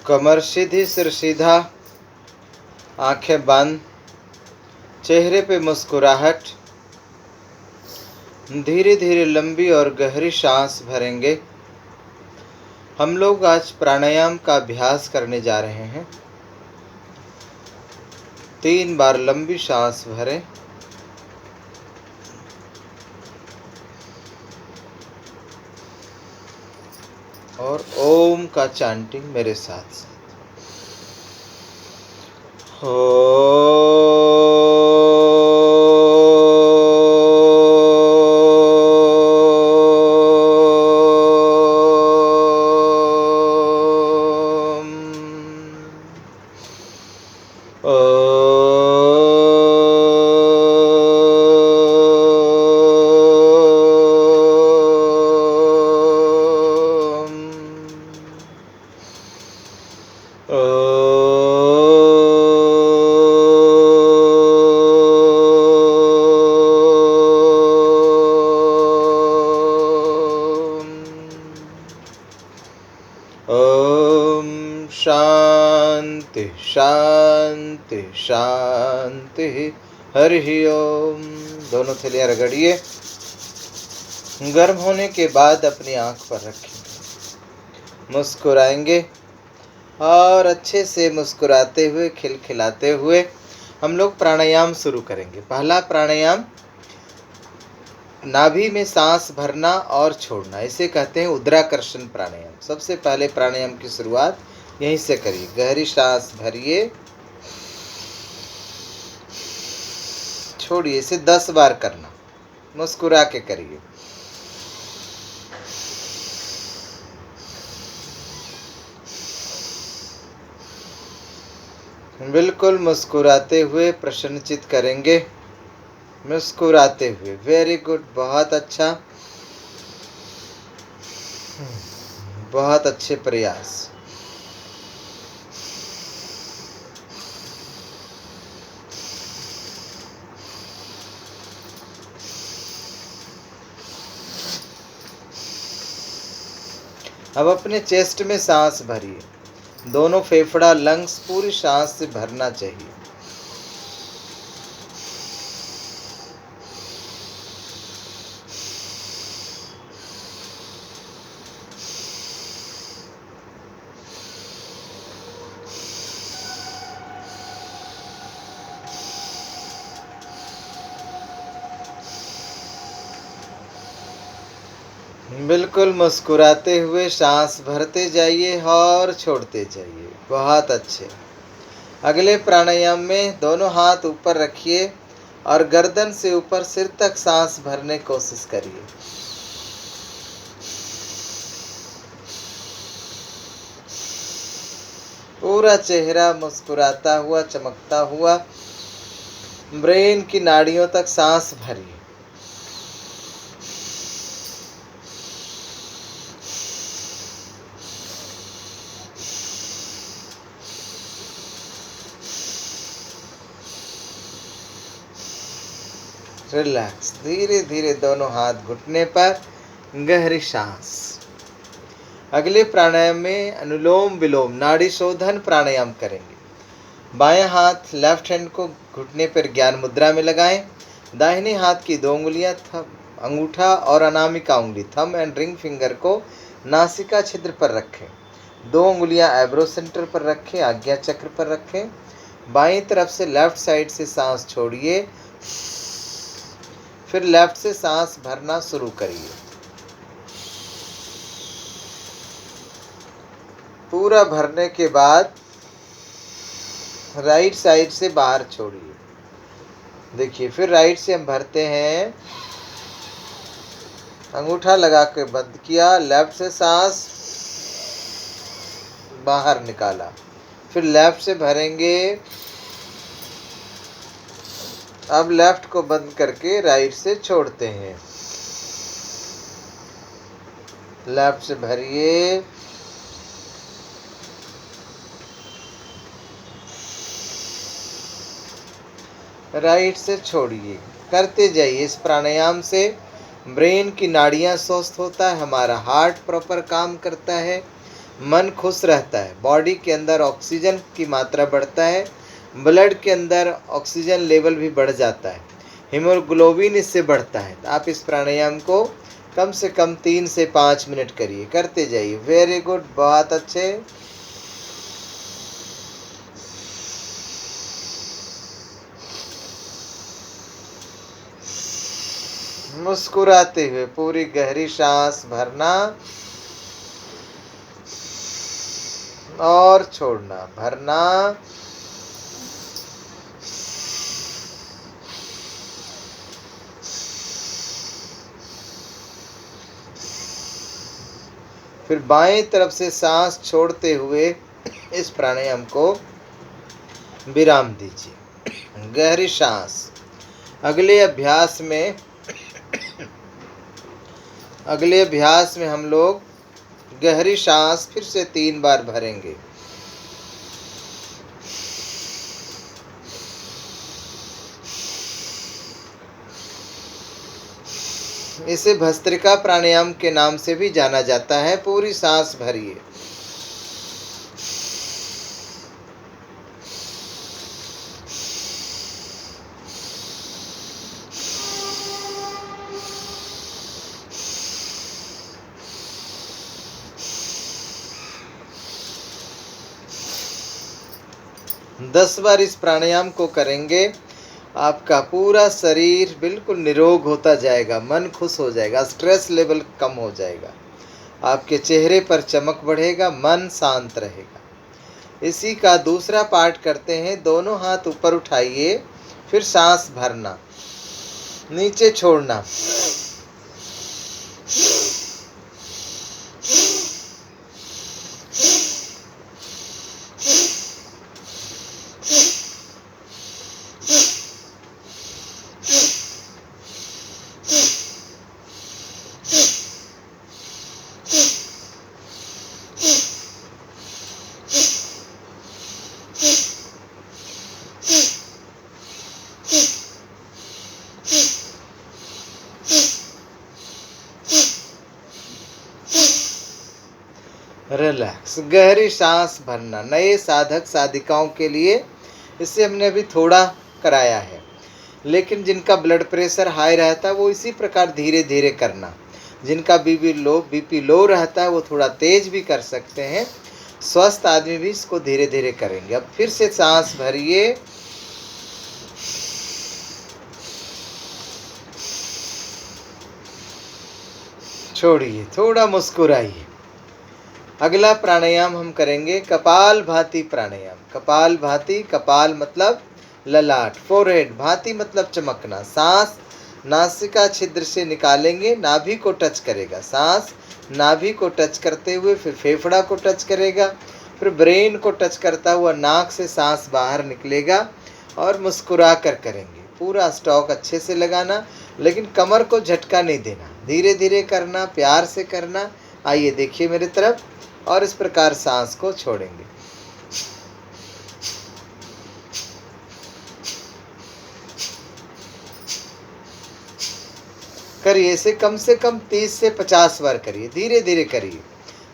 कमर सीधी, सिर सीधा, आंखें बंद, चेहरे पे मुस्कुराहट। धीरे धीरे लंबी और गहरी सांस भरेंगे। हम लोग आज प्राणायाम का अभ्यास करने जा रहे हैं। 3 बार लंबी सांस भरें और ओम का चैंटिंग मेरे साथ साथ। ओम शांति शांति शांति। हरि ओम। दोनों थैलियां रगड़िए। गर्म होने के बाद अपनी आंख पर रखेंगे, मुस्कुराएंगे और अच्छे से मुस्कुराते हुए, खिलखिलाते हुए हम लोग प्राणायाम शुरू करेंगे। पहला प्राणायाम नाभि में सांस भरना और छोड़ना, इसे कहते हैं उद्राकर्षण प्राणायाम। सबसे पहले प्राणायाम की शुरुआत यहीं से करिए। गहरी सांस भरिए, छोड़िए। इसे 10 बार करना, मुस्कुरा के करिए। बिल्कुल मुस्कुराते हुए प्रसन्नचित करेंगे। मुस्कुराते हुए। वेरी गुड, बहुत अच्छा, बहुत अच्छे प्रयास। अब अपने चेस्ट में सांस भरिए। दोनों फेफड़ा, लंग्स पूरी सांस से भरना चाहिए। बिल्कुल मुस्कुराते हुए सांस भरते जाइए और छोड़ते जाइए। बहुत अच्छे। अगले प्राणायाम में दोनों हाथ ऊपर रखिए और गर्दन से ऊपर सिर तक सांस भरने की कोशिश करिए। पूरा चेहरा मुस्कुराता हुआ, चमकता हुआ, ब्रेन की नाड़ियों तक सांस भरिए। रिलैक्स। धीरे धीरे दोनों हाथ घुटने पर, गहरी सांस। अगले प्राणायाम में अनुलोम विलोम नाड़ी शोधन प्राणायाम करेंगे। बायां हाथ लेफ्ट हैंड को घुटने पर ज्ञान मुद्रा में लगाएं। दाहिने हाथ की 2 उंगलियां अंगूठा और अनामिका उंगली थंब एंड रिंग फिंगर को नासिका छिद्र पर रखें। 2 उंगलियां एब्रो सेंटर पर रखें, आज्ञा चक्र पर रखें। बाईं तरफ से लेफ्ट साइड से सांस छोड़िए, फिर लेफ्ट से सांस भरना शुरू करिए। पूरा भरने के बाद राइट साइड से बाहर छोड़िए। देखिए, फिर राइट से हम भरते हैं। अंगूठा लगा के बंद किया, लेफ्ट से सांस बाहर निकाला, फिर लेफ्ट से भरेंगे। अब लेफ्ट को बंद करके राइट से छोड़ते हैं। लेफ्ट से भरिए, राइट से छोड़िए। करते जाइए। इस प्राणायाम से ब्रेन की नाड़ियां स्वस्थ होता है, हमारा हार्ट प्रॉपर काम करता है, मन खुश रहता है, बॉडी के अंदर ऑक्सीजन की मात्रा बढ़ता है, ब्लड के अंदर ऑक्सीजन लेवल भी बढ़ जाता है, हीमोग्लोबिन इससे बढ़ता है। तो आप इस प्राणायाम को कम से कम 3 से 5 मिनट करिए, करते जाइए। वेरी गुड, बहुत अच्छे। मुस्कुराते हुए पूरी गहरी सांस भरना और छोड़ना, भरना फिर बाएं तरफ से सांस छोड़ते हुए इस प्राणायाम को विराम दीजिए। गहरी सांस। अगले अभ्यास में हम लोग गहरी सांस फिर से 3 बार भरेंगे। इसे भस्त्रिका प्राणायाम के नाम से भी जाना जाता है। पूरी सांस भरिए। दस बार इस प्राणायाम को करेंगे, आपका पूरा शरीर बिल्कुल निरोग होता जाएगा, मन खुश हो जाएगा, स्ट्रेस लेवल कम हो जाएगा, आपके चेहरे पर चमक बढ़ेगा, मन शांत रहेगा। इसी का दूसरा पार्ट करते हैं। दोनों हाथ ऊपर उठाइए, फिर सांस भरना, नीचे छोड़ना, रिलैक्स। गहरी सांस भरना। नए साधक साधिकाओं के लिए इससे हमने अभी थोड़ा कराया है, लेकिन जिनका ब्लड प्रेशर हाई रहता है वो इसी प्रकार धीरे धीरे करना। जिनका बीपी लो रहता है वो थोड़ा तेज भी कर सकते हैं। स्वस्थ आदमी भी इसको धीरे धीरे करेंगे। अब फिर से सांस भरिए, छोड़िए, थोड़ा मुस्कुराइए। अगला प्राणायाम हम करेंगे कपाल भाती प्राणायाम। कपाल भाती, कपाल मतलब ललाट, फोरहेड, भाती मतलब चमकना। सांस नासिका छिद्र से निकालेंगे, नाभि को टच करेगा। सांस नाभि को टच करते हुए फिर फेफड़ा को टच करेगा, फिर ब्रेन को टच करता हुआ नाक से सांस बाहर निकलेगा और मुस्कुरा कर करेंगे। पूरा स्टॉक अच्छे से लगाना, लेकिन कमर को झटका नहीं देना, धीरे धीरे करना, प्यार से करना। आइए देखिए मेरी तरफ, और इस प्रकार सांस को छोड़ेंगे। करिए इसे कम से कम 30 से 50 बार करिए, धीरे धीरे करिए।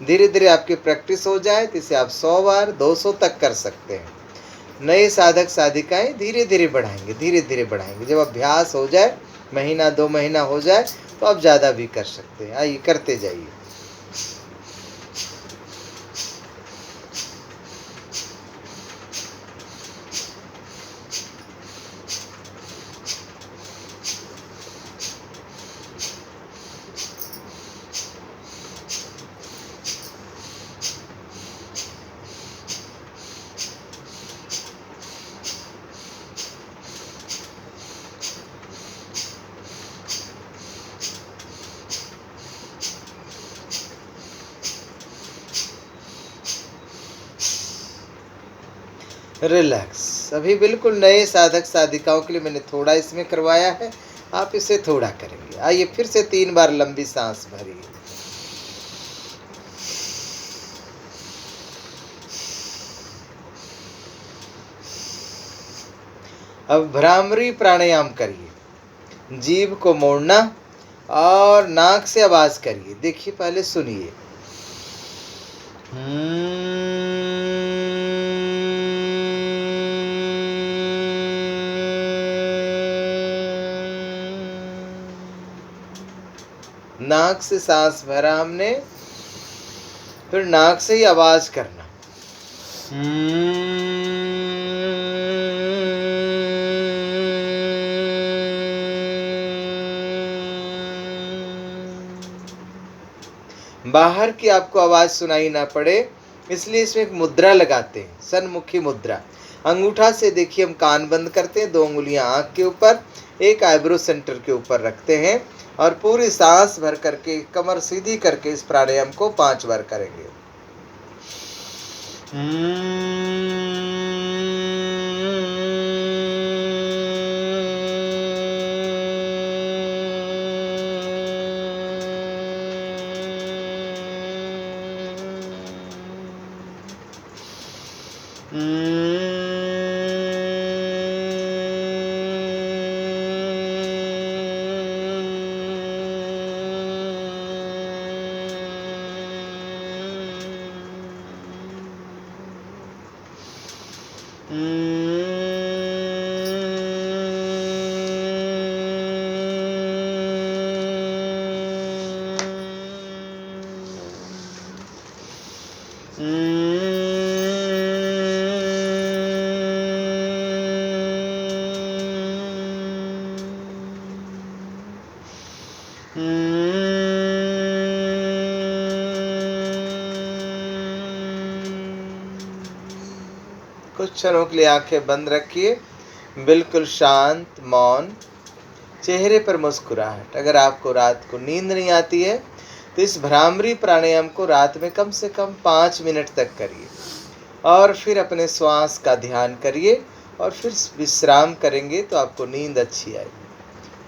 धीरे धीरे आपकी प्रैक्टिस हो जाए तो इसे आप 100 बार 200 तक कर सकते हैं। नए साधक साधिकाएं धीरे धीरे बढ़ाएंगे, धीरे धीरे बढ़ाएंगे। जब अभ्यास हो जाए, महीना 2 महीना हो जाए, तो आप ज़्यादा भी कर सकते हैं। आइए करते जाइए। रिलैक्स। अभी बिल्कुल नए साधक साधिकाओं के लिए मैंने थोड़ा इसमें करवाया है, आप इसे थोड़ा करेंगे। आइए फिर से 3 बार लंबी सांस भरिए। अब भ्रामरी प्राणायाम करिए। जीभ को मोड़ना और नाक से आवाज करिए। देखिए, पहले सुनिए। नाक से सांस भरा हमने, फिर नाक से ही आवाज करना। बाहर की आपको आवाज सुनाई ना पड़े, इसलिए इसमें एक मुद्रा लगाते हैं, सन्मुखी मुद्रा। अंगूठा से देखिए हम कान बंद करते हैं, 2 उंगलियां आंख के ऊपर, एक आईब्रो सेंटर के ऊपर रखते हैं और पूरी सांस भर करके कमर सीधी करके इस प्राणायाम को 5 बार करेंगे। कुछ क्षणों के लिए आंखें बंद रखिए, बिल्कुल शांत, मौन, चेहरे पर मुस्कुराहट। अगर आपको रात को नींद नहीं आती है तो इस भ्रामरी प्राणायाम को रात में कम से कम 5 मिनट तक करिए और फिर अपने श्वास का ध्यान करिए और फिर विश्राम करेंगे तो आपको नींद अच्छी आएगी।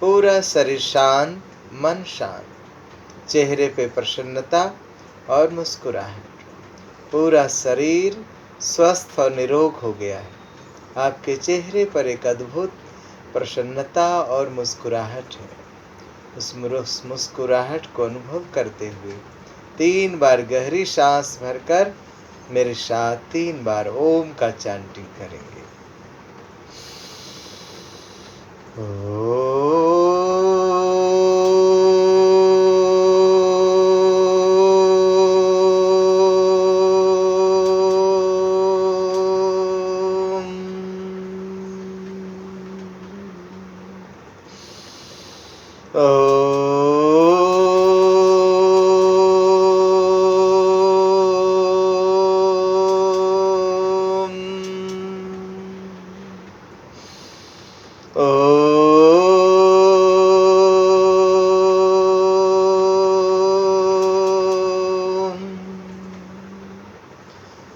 पूरा शरीर शांत, मन शांत, चेहरे पे प्रसन्नता और मुस्कुराहट, पूरा शरीर स्वस्थ और निरोग हो गया है। आपके चेहरे पर एक अद्भुत प्रसन्नता और मुस्कुराहट है। उस मुस्कुराहट को अनुभव करते हुए 3 बार गहरी सांस भरकर मेरे साथ 3 बार ओम का चैंटिंग करेंगे।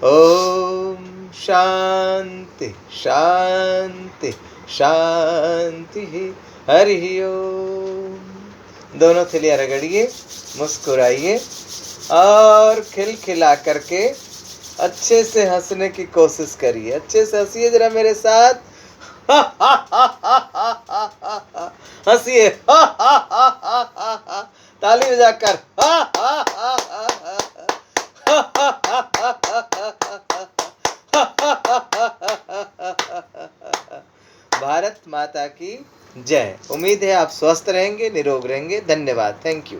ओम शांति शांति शांति। हरि ओम। दोनों थैलियां रगड़िए, मुस्कुराइए और खिलखिला करके अच्छे से हंसने की कोशिश करिए। अच्छे से हंसिए जरा मेरे साथ। हंसिए, ताली बजाकर। भारत माता की जय। उम्मीद है आप स्वस्थ रहेंगे, निरोग रहेंगे। धन्यवाद। Thank you.